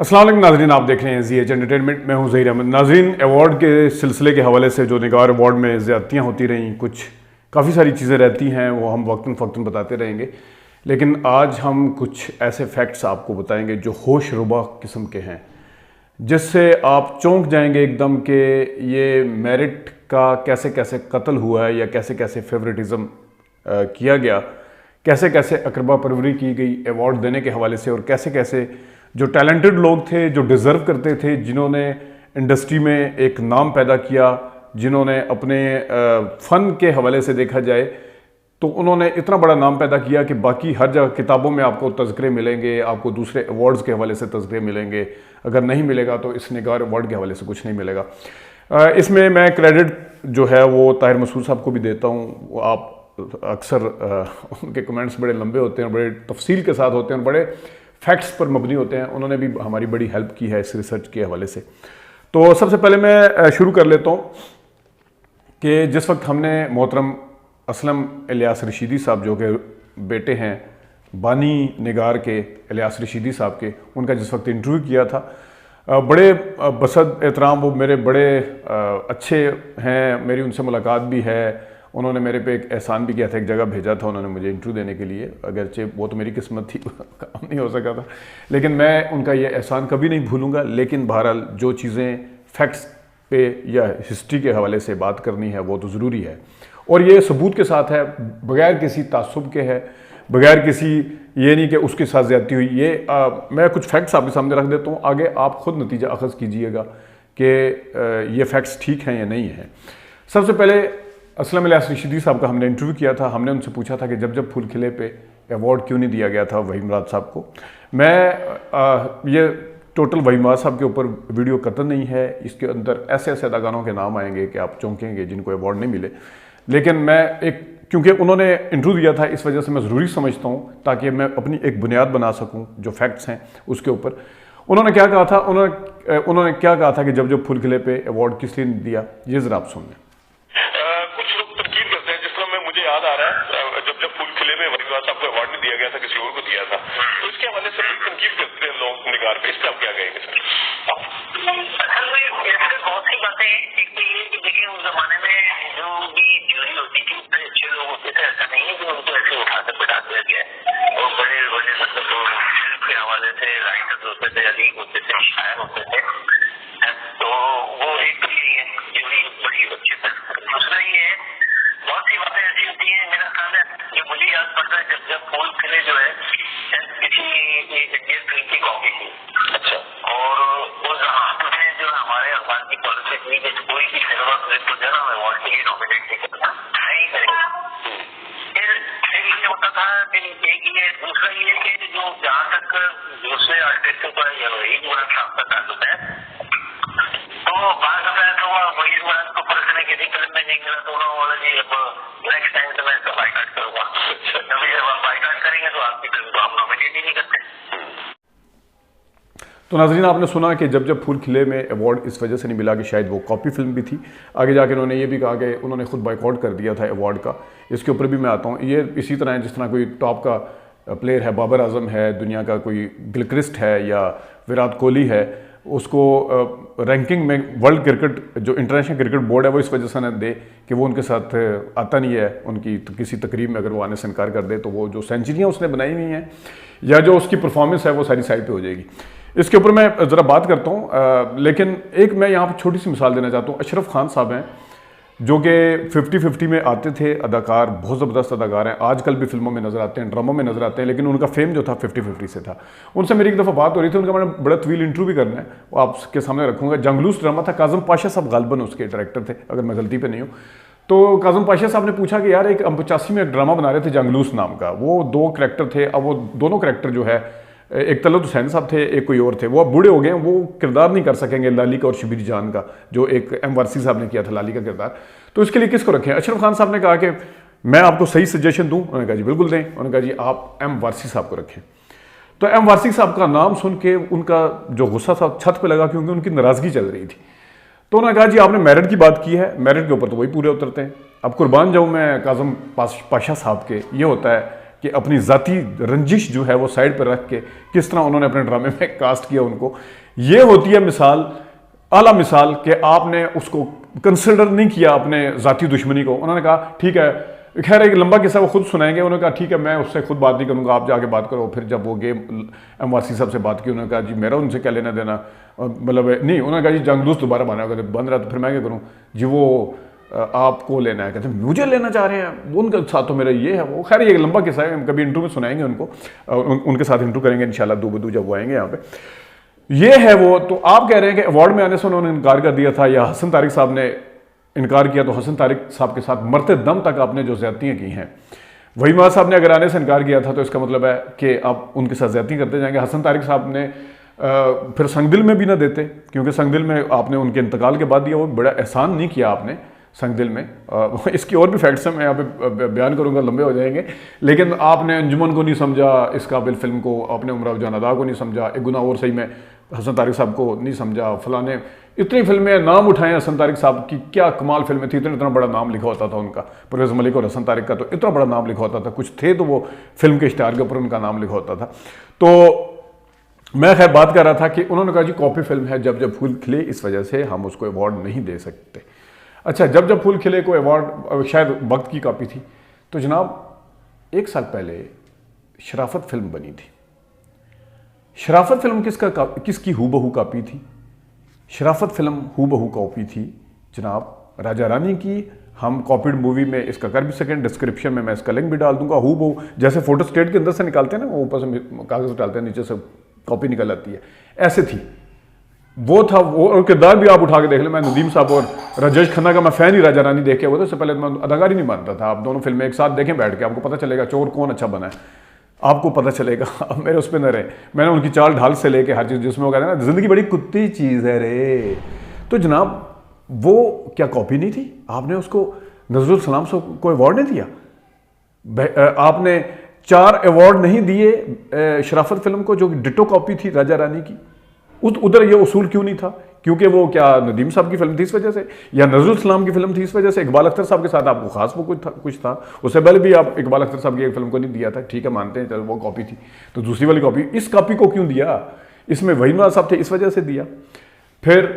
अस्सलाम वालेकुम नाज़रीन, आप देख रहे हैं ZH एंटरटेनमेंट। मैं हूं ज़हीर अहमद। नाज़रीन, अवार्ड के सिलसिले के हवाले से जो निगार अवार्ड में ज़्यादतियाँ होती रहीं, कुछ काफ़ी सारी चीज़ें रहती हैं, वो हम वक्तन फ़क्तन बताते रहेंगे। लेकिन आज हम कुछ ऐसे फैक्ट्स आपको बताएंगे जो होश रुबा किस्म के हैं, जिससे आप चौंक जाएंगे एकदम कि ये मेरिट का कैसे कैसे कत्ल हुआ है या कैसे कैसे फेवरेटिज़म किया गया, कैसे कैसे अकरबा परवरी की गई अवार्ड देने के हवाले से, और कैसे कैसे जो टैलेंटेड लोग थे, जो डिज़र्व करते थे, जिन्होंने इंडस्ट्री में एक नाम पैदा किया, जिन्होंने अपने फ़न के हवाले से देखा जाए तो उन्होंने इतना बड़ा नाम पैदा किया कि बाकी हर जगह किताबों में आपको तज़किरे मिलेंगे, आपको दूसरे अवार्ड्स के हवाले से तज़किरे मिलेंगे। अगर नहीं मिलेगा तो इस निगार अवार्ड के हवाले से कुछ नहीं मिलेगा। इसमें मैं क्रेडिट जो है वो ताहिर मसूद साहब को भी देता हूँ। आप अक्सर उनके कमेंट्स बड़े लंबे होते हैं, बड़े तफसील के साथ होते हैं, बड़े फैक्ट्स पर मबनी होते हैं। उन्होंने भी हमारी बड़ी हेल्प की है इस रिसर्च के हवाले से। तो सबसे पहले मैं शुरू कर लेता हूँ कि जिस वक्त हमने मोहतरम असलम इलियास रशीदी साहब, जो कि बेटे हैं बानी निगार के इलियास रशीदी साहब के, उनका जिस वक्त इंटरव्यू किया था, बड़े बसद एहतराम, वो मेरे बड़े अच्छे हैं, मेरी उनसे मुलाकात भी है। उन्होंने मेरे पे एक एहसान भी किया था, एक जगह भेजा था उन्होंने मुझे इंटरव्यू देने के लिए, अगरचे वो तो मेरी किस्मत थी, काम नहीं हो सका था, लेकिन मैं उनका ये एहसान कभी नहीं भूलूंगा। लेकिन बहरहाल जो चीज़ें फैक्ट्स पे या हिस्ट्री के हवाले से बात करनी है वो तो ज़रूरी है, और ये सबूत के साथ है, बगैर किसी तासुब के है, बगैर किसी ये नहीं कि उसके साथ ज़्यादती हुई। ये मैं कुछ फैक्ट्स आपके सामने रख देता हूँ, आगे आप खुद नतीजा अखज़ कीजिएगा कि ये फैक्ट्स ठीक हैं या नहीं हैं। सबसे पहले असलम इलियास रशीदी साहब का हमने इंटरव्यू किया था। हमने उनसे पूछा था कि जब फूल खिले पे अवार्ड क्यों नहीं दिया गया था वहीम मुराद साहब को। मैं ये टोटल वहीम मुराद साहब के ऊपर वीडियो कतई नहीं है, इसके अंदर ऐसे ऐसे अदाकारों के नाम आएंगे कि आप चौंकेंगे जिनको अवार्ड नहीं मिले। लेकिन मैं क्योंकि उन्होंने इंटरव्यू दिया था, इस वजह से मैं ज़रूरी समझता हूँ ताकि मैं अपनी एक बुनियाद बना सकूँ जो फैक्ट्स हैं उसके ऊपर। उन्होंने क्या कहा था, उन्होंने क्या कहा था कि जब फूल खिले पे अवार्ड किस लिए नहीं दिया, ये ज़रा आप सुन लें। याद आ रहा है जब फूल खिले में वहीम मुराद साहब को अवार्ड नहीं दिया गया था, किसी और को दिया था, तो इसके हवाले से बड़ी तनकीद करते हैं लोग निगार पे। इस पर आप क्या कहेंगे सर? असल में ऐसे बहुत सी बातें, एक तो ये कि देखिए उस जमाने में जो भी ज्यूरी होती थी बड़े अच्छे लोग होते थे, ऐसा नहीं है कि उनको ऐसे उठाकर बैठा दिया गया। और बड़े बड़े मतलब फिल्म के हवाले से राइटर्स होते थे, अदीब होते थे, शायर होते थे, तो वो एक तो यही है ज्यूरी बड़ी अच्छी है। दूसरा ये है बहुत सी बातें ऐसी होती हैं, मेरा ख्याल है जो मुझे याद पड़ता है जब फूल खिले जो है किसी इंडियन फिल्म की कॉपी थी। अच्छा। और उस जमाने में जो हमारे अखबार की पॉलिसी थी कि कोई भी सिनेमा फिल्म को जो है अवार्ड के लिए नॉमिनेट नहीं करता, नहीं करेगा। फिर ये होता था कि एक ये, दूसरा ये कि जो जहाँ तक दूसरे आर्टिस्टों का या वहीम मुराद साहब का ताल्लुक है, तो बात होता है तो वहीम मुराद को परखने किसी फिल्म में नहीं मिला तो उन्होंने बोला जी अब नेक्स्ट टाइम से मैं इसका बाइकाट करूंगा। जब आप बाइकाट करेंगे तो आपकी फिल्म को आप नॉमिनेट ही नहीं करते। तो नाज़रीन, आपने सुना कि जब फूल खिले में अवार्ड इस वजह से नहीं मिला कि शायद वो कॉपी फिल्म भी थी। आगे जाकर उन्होंने ये भी कहा कि उन्होंने खुद बाइकआउट कर दिया था अवार्ड का। इसके ऊपर भी मैं आता हूँ। ये इसी तरह है जिस तरह कोई टॉप का प्लेयर है, बाबर आजम है, दुनिया का कोई गिलक्रिस्ट है या विराट कोहली है, उसको रैंकिंग में वर्ल्ड क्रिकेट जो इंटरनेशनल क्रिकेट बोर्ड है वो इस वजह से न दे कि वो उनके साथ आता नहीं है। उनकी तो किसी तकरीब में अगर वो आने से इनकार कर दे तो वो जो सेंचुरियाँ उसने बनाई हुई हैं या जो उसकी परफॉर्मेंस है वो सारी साइड पे हो जाएगी। इसके ऊपर मैं ज़रा बात करता हूँ, लेकिन एक मैं यहाँ पर छोटी सी मिसाल देना चाहता हूँ। अशरफ खान साहब हैं जो कि 50-50 में आते थे अदाकार, बहुत ज़बरदस्त अदाकार हैं, आजकल भी फिल्मों में नज़र आते हैं, ड्रामों में नज़र आते हैं, लेकिन उनका फेम जो था 50-50 से था। उनसे मेरी एक दफ़ा बात हो रही थी, उनका मैंने बड़ा तवील इंटरव्यू भी करना है, वो आपके सामने रखूँगा। जंगलूस ड्रामा था, काज़म पाशा साहब गालबन उसके डायरेक्टर थे अगर मैं गलती पर नहीं हूँ। तो काज़म पाशा साहब ने पूछा कि यार एक 85 में एक ड्रामा बना रहे थे जंगलूस नाम का, वो 2 करैक्टर थे। अब वो दोनों करैक्टर जो है, एक तलत हुसैन साहब थे, एक कोई और थे, वो अब बूढ़े हो गए हैं, वो किरदार नहीं कर सकेंगे लाली का और शबीर जान का, जो एक एम वारसी साहब ने किया था लाली का किरदार। तो इसके लिए किसको रखें? अशरफ खान साहब ने कहा कि मैं आपको सही सजेशन दूं। उन्होंने कहा जी बिल्कुल दें। उन्होंने कहा जी आप एम वारसी साहब को रखें। तो एम वारसी साहब का नाम सुन के उनका जो गुस्सा था छत पे लगा, क्योंकि उनकी नाराज़गी चल रही थी। तो उन्होंने कहा जी आपने मेरिट की बात की है, मेरिट के ऊपर तो वही पूरे उतरते हैं। अब कुर्बान जाऊँ मैं काज़म पाशा साहब के, ये होता है कि अपनी ज़ाती रंजिश जो है वो साइड पर रख के किस तरह उन्होंने अपने ड्रामे में कास्ट किया उनको। ये होती है मिसाल, आला मिसाल, कि आपने उसको कंसिडर नहीं किया अपने ज़ाती दुश्मनी को। उन्होंने कहा ठीक है, खैर एक लंबा किस्सा वो खुद सुनाएंगे। उन्होंने कहा ठीक है मैं उससे खुद बात नहीं करूंगा, आप जाके बात करो। फिर जब वो गए MRC साहब से बात की, उन्होंने कहा जी मेरा उनसे क्या लेना देना, मतलब नहीं, उन्होंने कहा जी जंगदोस्त दोबारा बना, अगर बन रहा तो फिर मैं क्या करूँ जी, वो आपको लेना है। कहते मुझे लेना चाह रहे हैं, उनके साथ तो मेरा ये है वो। खैर ये एक लंबा किस्सा है, हम कभी इंटरव्यू में सुनाएंगे उनको, उनके साथ इंटरव्यू करेंगे इंशाल्लाह दो बदू जब वो आएंगे यहाँ पे। ये है वो। तो आप कह रहे हैं कि अवार्ड में आने से उन्होंने इनकार कर दिया था, या हसन तारिक साहब ने इनकार किया। तो हसन तारिक साहब के साथ मरते दम तक आपने जो ज्यादतियाँ की हैं, वही माँ साहब ने अगर आने से इनकार किया था तो इसका मतलब है कि आप उनके साथ ज्यादती करते जाएंगे। हसन तारिक साहब ने फिर संगदिल में भी ना देते, क्योंकि संगदिल में आपने उनके इंतकाल के बाद दिया, वो बड़ा एहसान नहीं किया आपने संगदिल में। इसकी और भी फैक्ट्स हैं, मैं यहाँ पे बयान करूँगा, लंबे हो जाएंगे। लेकिन आपने अंजुमन को नहीं समझा, इस काबिल फिल्म को, आपने उमराव जान अदा को नहीं समझा, एक गुना और सही में हसन तारिक साहब को नहीं समझा, फलाने इतनी फिल्में नाम उठाएं हसन तारिक साहब की, क्या कमाल फिल्में थी, इतना बड़ा नाम लिखा होता था उनका। परवेज़ मलिक और हसन तारिक का तो इतना बड़ा नाम लिखा होता था, कुछ थे तो वो फिल्म के स्टार के ऊपर उनका नाम लिखा होता था। तो मैं खैर बात कर रहा था कि उन्होंने कहा जी कॉपी फिल्म है, जब जब फूल खिले, इस वजह से हम उसको अवार्ड नहीं दे सकते। अच्छा, जब जब फूल खिले को अवार्ड शायद वक्त की कॉपी थी। तो जनाब 1 साल पहले शराफत फिल्म बनी थी। शराफत फिल्म किसकी हूबहू कॉपी थी? शराफत फिल्म हूबहू कॉपी थी जनाब राजा रानी की। हम कॉपीड मूवी में इसका कर भी सकें, डिस्क्रिप्शन में मैं इसका लिंक भी डाल दूंगा। हूबहू जैसे फोटो स्टेट के अंदर से निकालते हैं ना, वो ऊपर से कागज डालते हैं, नीचे से कॉपी निकल आती है, ऐसे थी वो। था वो, और किरदार भी आप उठा के देख लें। मैं नदीम साहब और राजेश खन्ना का मैं फ़ैन ही राजा रानी देख के हुआ था। उससे पहले मैं अदाकारी नहीं मानता था। आप दोनों फिल्में एक साथ देखें बैठ के, आपको पता चलेगा चोर कौन अच्छा बना है, आपको पता चलेगा। अब मेरे उस पर न रहे, मैंने उनकी चाल ढाल से लेके हर चीज़, जिसमें वो कहते हैं ना ज़िंदगी बड़ी कुत्ती चीज़ है रे। तो जनाब वो क्या कॉपी नहीं थी? आपने उसको नजरुल सलाम से कोई अवार्ड नहीं दिया? आपने 4 अवार्ड नहीं दिए शराफत फिल्म को, जो डिटो कॉपी थी राजा रानी की? उधर ये उसूल क्यों नहीं था? क्योंकि वो क्या नदीम साहब की फिल्म थी इस वजह से, या नजरुल सलाम की फिल्म थी इस वजह से? इकबाल अख्तर साहब के साथ आपको खास वो कुछ था? उससे पहले भी आप इकबाल अख्तर साहब की एक फिल्म को नहीं दिया था, ठीक है मानते हैं, चलो वो कॉपी थी। तो दूसरी वाली कॉपी, इस कॉपी को क्यों दिया? इसमें वहीद नवाज साहब थे इस वजह से दिया। फिर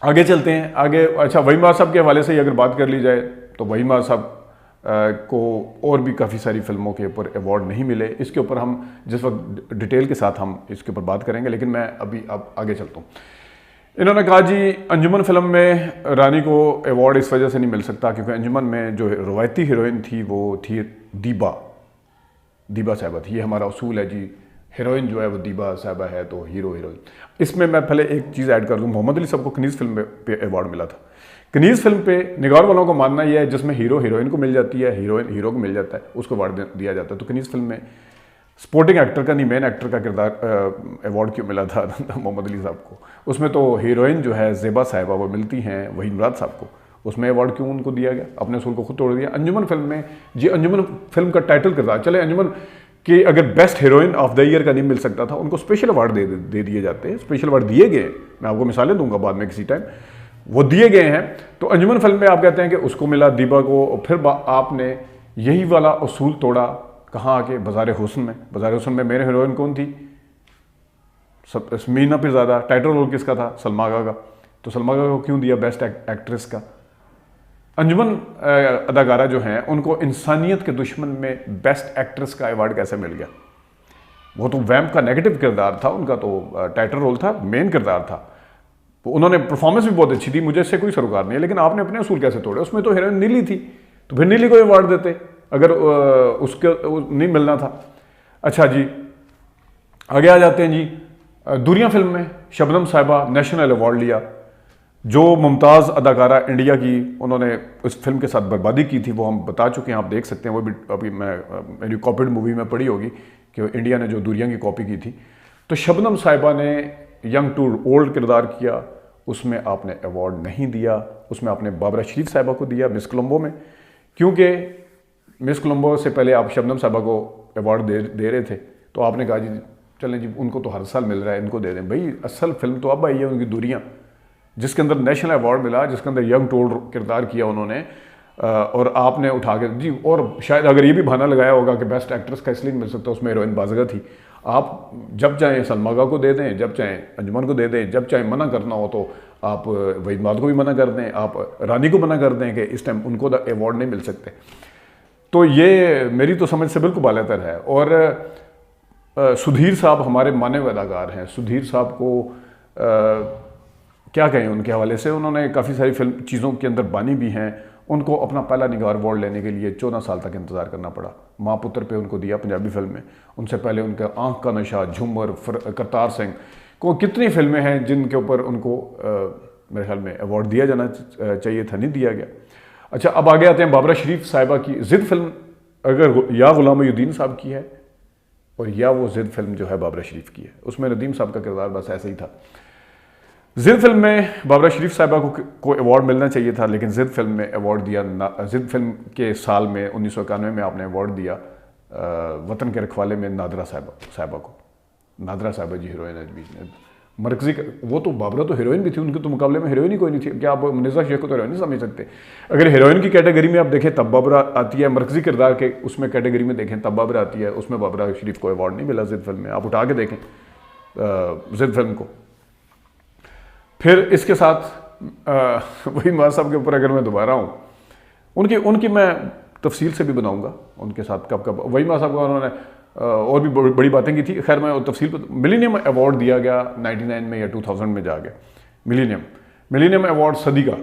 आगे चलते हैं आगे। अच्छा, वहीद नवाज साहब के हवाले से अगर बात कर ली जाए तो वहीद नवाज साहब को और भी काफ़ी सारी फिल्मों के ऊपर अवार्ड नहीं मिले। इसके ऊपर हम जिस वक्त डिटेल के साथ हम इसके ऊपर बात करेंगे, लेकिन मैं अभी अब आगे चलता हूँ। इन्होंने कहा जी अंजुमन फिल्म में रानी को अवार्ड इस वजह से नहीं मिल सकता क्योंकि अंजुमन में जो रवायती हीरोइन थी वो थी दीबा साहिबा थी। ये हमारा उसूल है जी, हीरोइन जो है वो दीबा साहिबा है तो हीरो हीरोइन। इसमें मैं पहले एक चीज़ ऐड कर दूँ, मोहम्मद अली साहब को कनीज़ फिल्म पे अवार्ड मिला था। कनीज़ फिल्म पे निगार वालों को मानना यह है जिसमें हीरो हीरोइन को मिल जाती है, हीरोइन हीरो को मिल जाता है, उसको अवार्ड दिया जाता है। तो कनीज़ फिल्म में स्पोर्टिंग एक्टर का नहीं, मेन एक्टर का किरदार अवार्ड क्यों मिला था मोहम्मद अली साहब को? उसमें तो हीरोइन जो है ज़ेबा साहिबा वो मिलती हैं वहीद मुराद साहब को, उसमें अवार्ड क्यों उनको दिया गया? अपने उसूल को खुद तोड़ दिया। अंजुमन फिल्म में जी, अंजुमन फिल्म का टाइटल किरदार, चले अंजुमन कि अगर best heroine of the year का नहीं मिल सकता था, उनको स्पेशल अवार्ड दे दिए जाते हैं। स्पेशल अवार्ड दिए गए, मैं आपको मिसालें दूंगा बाद में किसी टाइम, वो दिए गए हैं। तो अंजुमन फिल्म में आप कहते हैं कि उसको मिला दीबा को, और फिर आपने यही वाला उसूल तोड़ा कहाँ आके? बाज़ार हुस्न में। बाज़ार हुस्न में मेरे हीरोइन कौन थी? मीना पीरज़ादा। टाइटल रोल किसका था? सलमा आगा का। तो सलमा आगा को क्यों दिया बेस्ट एक्ट्रेस का? अंजुमन अदाकारा जो हैं उनको इंसानियत के दुश्मन में बेस्ट एक्ट्रेस का अवार्ड कैसे मिल गया? वो तो वैम्प का नेगेटिव किरदार था, उनका तो टाइटल रोल था, मेन किरदार था। तो उन्होंने परफॉर्मेंस भी बहुत अच्छी थी, मुझे इससे कोई सरोकार नहीं है, लेकिन आपने अपने असूल कैसे तोड़े? उसमें तो हीरोइन नीली थी, तो फिर नीली को अवार्ड देते अगर उसके नहीं मिलना था। अच्छा जी, आगे आ जाते हैं जी। दूरियां फिल्म में शबनम साहिबा नेशनल अवार्ड लिया। जो मुमताज़ अदाकारा इंडिया की उन्होंने उस फिल्म के साथ बर्बादी की थी वो हम बता चुके हैं, आप देख सकते हैं। वो भी अभी मेरी कॉपीड मूवी में पढ़ी होगी कि इंडिया ने जो दूरियां की कॉपी की थी। तो शबनम साहिबा ने यंग टू ओल्ड किरदार किया, उसमें आपने अवार्ड नहीं दिया। उसमें आपने बाबरा शरीफ साहिबा को दिया मिस कोलंबो में, क्योंकि मिस कोलंबो से पहले आप शबनम साहिबा को अवार्ड दे रहे थे। तो आपने कहा जी चलें जी, उनको तो हर साल मिल रहा है, इनको दे दें। भाई असल फिल्म तो अब आई है उनकी दूरियां, जिसके अंदर नेशनल अवार्ड मिला, जिसके अंदर यंग टू ओल्ड किरदार किया उन्होंने। और आपने उठा के जी, और शायद अगर ये भी बहाना लगाया होगा कि बेस्ट एक्ट्रेस का इसलिए नहीं मिल सकता, उसमें हीरोइन बाज़िगा थी। आप जब चाहें सलमा को दे दें, जब चाहें अंजुमन को दे दें, जब चाहें मना करना हो तो आप वहीद माद को भी मना कर दें, आप रानी को मना कर दें कि इस टाइम उनको अवार्ड नहीं मिल सकते। तो ये मेरी तो समझ से बिल्कुल बालातर है। और सुधीर साहब हमारे माने हुए अदाकार हैं। सुधीर साहब को क्या कहें उनके हवाले से, उन्होंने काफ़ी सारी फिल्म चीज़ों के अंदर बानी भी हैं। उनको अपना पहला निगार अवार्ड लेने के लिए 14 साल तक इंतज़ार करना पड़ा। माँ पुत्र पे उनको दिया पंजाबी फिल्म में। उनसे पहले उनका आँख का नशा, झूमर, करतार सिंह को कितनी फिल्में हैं जिनके ऊपर उनको मेरे ख्याल में अवार्ड दिया जाना चाहिए था, नहीं दिया गया। अच्छा, अब आगे आते हैं बाबरा शरीफ साहिबा की जिद फिल्म। अगर या गुलाम मोहिउद्दीन साहब की है और या वो जिद फिल्म जो है बाबरा शरीफ की है, उसमें नदीम साहब का किरदार बस ऐसे ही था। जिद फिल्म में बाबरा शरीफ साहिबा को अवार्ड मिलना चाहिए था, लेकिन जिद फिल्म में अवार्ड दिया, जिद फिल्म के साल में 1991 में आपने अवार्ड दिया वतन के रखवाले में नादरा साहिबा को। नादरा साहिबा जी हीरोइन है बीच में मरकजी, वो तो बाबरा तो हीरोइन भी थी, उनके तो मुकाबले में हीरोइन ही कोई नहीं थी। क्या आप मुनीज़ा शेख को तो हीरोइन नहीं समझ सकते? अगर हीरोइन की कैटेगरी में आप देखें तब बाबरा आती है, मरकजी किरदार के उसमें कैटेगरी में देखें तब बाबरा आती है। उसमें बाबरा शरीफ को अवार्ड नहीं मिला जिद फिल्म में। आप उठा के देखें जिद फिल्म को। फिर इसके साथ वही मां साहब के ऊपर अगर मैं दोबारा हूँ, उनकी मैं तफसील से भी बनाऊंगा उनके साथ कब वही मां साहब को उन्होंने और भी बड़ी बातें की थी। खैर मैं तफसील पर, मिलीनियम अवार्ड दिया गया 99 में या 2000 में जाके, मिलीनियम अवार्ड सदी का।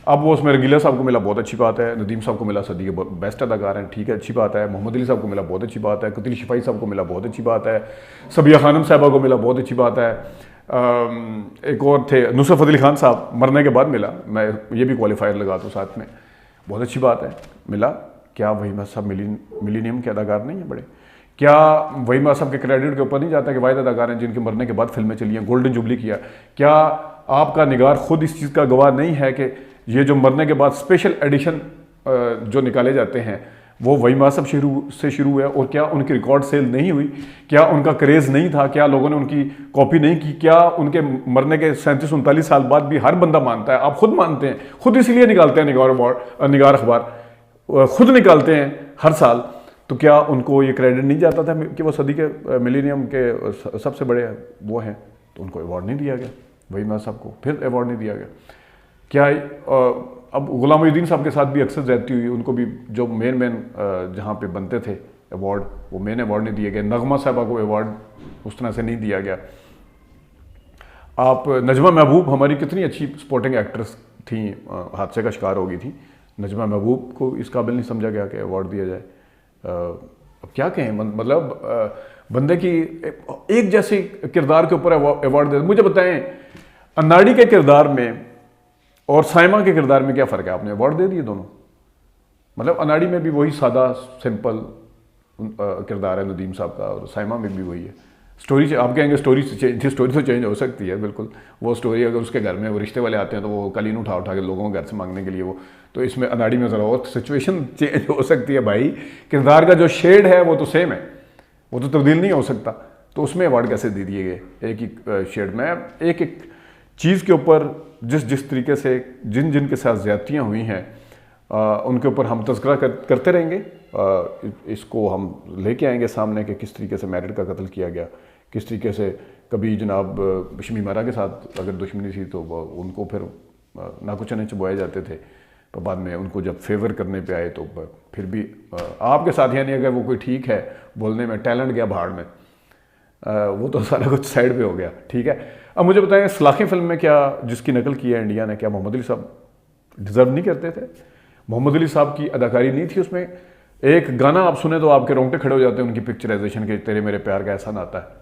अब वो उसमें रंगीला साहब को मिला, बहुत अच्छी बात है। नदीम साहब को मिला, सदी के बेस्ट अदाकार हैं, ठीक है, अच्छी बात है। मोहम्मद अली साहब को मिला, बहुत अच्छी बात है। कतिल शिफाई साहब को मिला, बहुत अच्छी बात है। सबिया खानम साहबा को मिला, बहुत अच्छी बात है। एक और थे नुसरत फतेह अली खान साहब, मरने के बाद मिला, मैं ये भी क्वालिफायर लगा दूँ साथ में, बहुत अच्छी बात है, मिला। क्या वही साहब मिलीनियम के अदाकार नहीं है बड़े? क्या वही साहब के क्रेडिट के ऊपर नहीं जाता कि वाहिद अदाकार हैं जिनके मरने के बाद फिल्में चली हैं, गोल्डन जुबली किया? क्या आपका निगार खुद इस चीज़ का गवाह नहीं है कि ये जो मरने के बाद स्पेशल एडिशन जो निकाले जाते हैं वो वही साहब से शुरू हुआ? और क्या उनकी रिकॉर्ड सेल नहीं हुई? क्या उनका क्रेज़ नहीं था? क्या लोगों ने उनकी कॉपी नहीं की? क्या उनके मरने के 37-39 साल बाद भी हर बंदा मानता है, आप खुद मानते हैं, खुद इसलिए निकालते हैं निगार अखबार खुद निकालते हैं हर साल, तो क्या उनको ये क्रेडिट नहीं जाता था कि वो सदी के मिलीनियम के सबसे बड़े वो हैं? तो उनको अवार्ड नहीं दिया गया, वही साहब को फिर अवार्ड नहीं दिया गया। क्या अब गुलाम मोहिउद्दीन साहब के साथ भी अक्सर ज्यादती हुई, उनको भी जो मेन जहाँ पे बनते थे अवार्ड, वो मेन अवार्ड नहीं दिए गए। नगमा साहबा को अवार्ड उस तरह से नहीं दिया गया। आप नजमा महबूब हमारी कितनी अच्छी स्पोर्टिंग एक्ट्रेस थी, हादसे का शिकार हो गई थी, नजमा महबूब को इस काबिल नहीं समझा गया कि अवार्ड दिया जाए। अब क्या कहें, मतलब बंदे की एक जैसे किरदार के ऊपर अवार्ड दे। मुझे बताएं, अन्नाडी के किरदार में और साइमा के किरदार में क्या फ़र्क है? आपने अवार्ड दे दिए दोनों। मतलब अन्नाडी में भी वही सादा सिंपल किरदार है नदीम साहब का, और साइमा में भी वही है। स्टोरी आप कहेंगे स्टोरी तो चेंज हो सकती है, बिल्कुल। वो स्टोरी अगर उसके घर में वो रिश्ते वाले आते हैं तो वो कलीन उठा के लोगों को घर से मांगने के लिए वो, तो इसमें अन्नाडी में ज़रा और सिचुएशन चेंज हो सकती है भाई। किरदार का जो शेड है वो तो सेम है, वो तो तब्दील नहीं हो सकता। तो उसमें अवार्ड कैसे दे दिए गए एक ही शेड में? एक चीज़ के ऊपर जिस तरीके से जिनके साथ ज़्यादतियाँ हुई हैं उनके ऊपर हम तज़किरा करते रहेंगे। इसको हम लेके आएंगे सामने कि किस तरीके से मैरिड का कत्ल किया गया, किस तरीके से कभी जनाब शमीमारा के साथ अगर दुश्मनी थी तो उनको फिर नाकू चने चबोए जाते थे, पर बाद में उनको जब फेवर करने पे आए तो फिर भी आपके साथ, यानी अगर वो कोई ठीक है बोलने में, टैलेंट गया भाड़ में, वो तो सारा कुछ साइड पे हो गया, ठीक है। अब मुझे बताएं, सलाखें फिल्म में क्या जिसकी नकल की है इंडिया ने, क्या मोहम्मद अली साहब डिज़र्व नहीं करते थे? मोहम्मद अली साहब की अदाकारी नहीं थी उसमें? एक गाना आप सुने तो आपके रोंगटे खड़े हो जाते हैं उनकी पिक्चराइजेशन के, तेरे मेरे प्यार का ऐसा नाता है।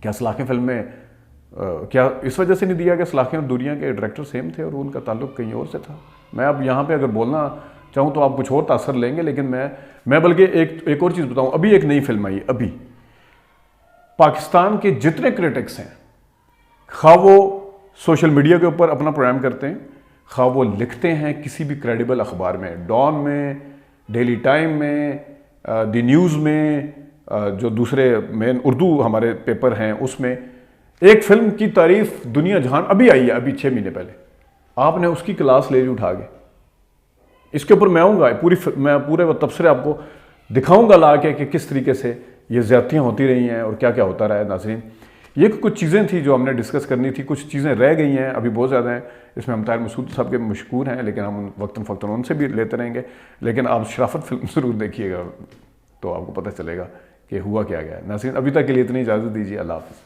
क्या सलाखें फिल्म में क्या इस वजह से नहीं दिया कि सलाखें और दूरियां के डायरेक्टर सेम थे और उनका ताल्लुक कहीं और से था? मैं अब यहाँ पे अगर बोलना चाहूँ तो आप कुछ और तासर लेंगे, लेकिन मैं बल्कि एक और चीज़ बताऊँ। अभी एक नई फिल्म आई, अभी पाकिस्तान के जितने क्रिटिक्स हैं, खा वो सोशल मीडिया के ऊपर अपना प्रोग्राम करते हैं, खा वो लिखते हैं किसी भी क्रेडिबल अखबार में, डॉन में, डेली टाइम में, द न्यूज़ में, जो दूसरे मेन उर्दू हमारे पेपर हैं उसमें, एक फिल्म की तारीफ दुनिया जहान अभी आई है, अभी 6 महीने पहले, आपने उसकी क्लास ले ली उठा के। इसके ऊपर मैं आऊँगा, मैं पूरे तबसरे आपको दिखाऊँगा ला के कि किस तरीके से ये ज़्यादतियाँ होती रही हैं और क्या क्या होता रहा है। नाज़रीन, ये कुछ चीज़ें थी जो हमने डिस्कस करनी थी, कुछ चीज़ें रह गई हैं, अभी बहुत ज़्यादा हैं। इसमें हम ताहिर मसूद साहब के मशकूर हैं, लेकिन हम वक्तन फ़क्तन उनसे भी लेते रहेंगे। लेकिन आप शराफत फिल्म ज़रूर देखिएगा तो आपको पता चलेगा कि हुआ क्या गया। नाज़रीन, अभी तक के लिए इतनी इजाज़त दीजिए। अल्लाह हाफ़िज़।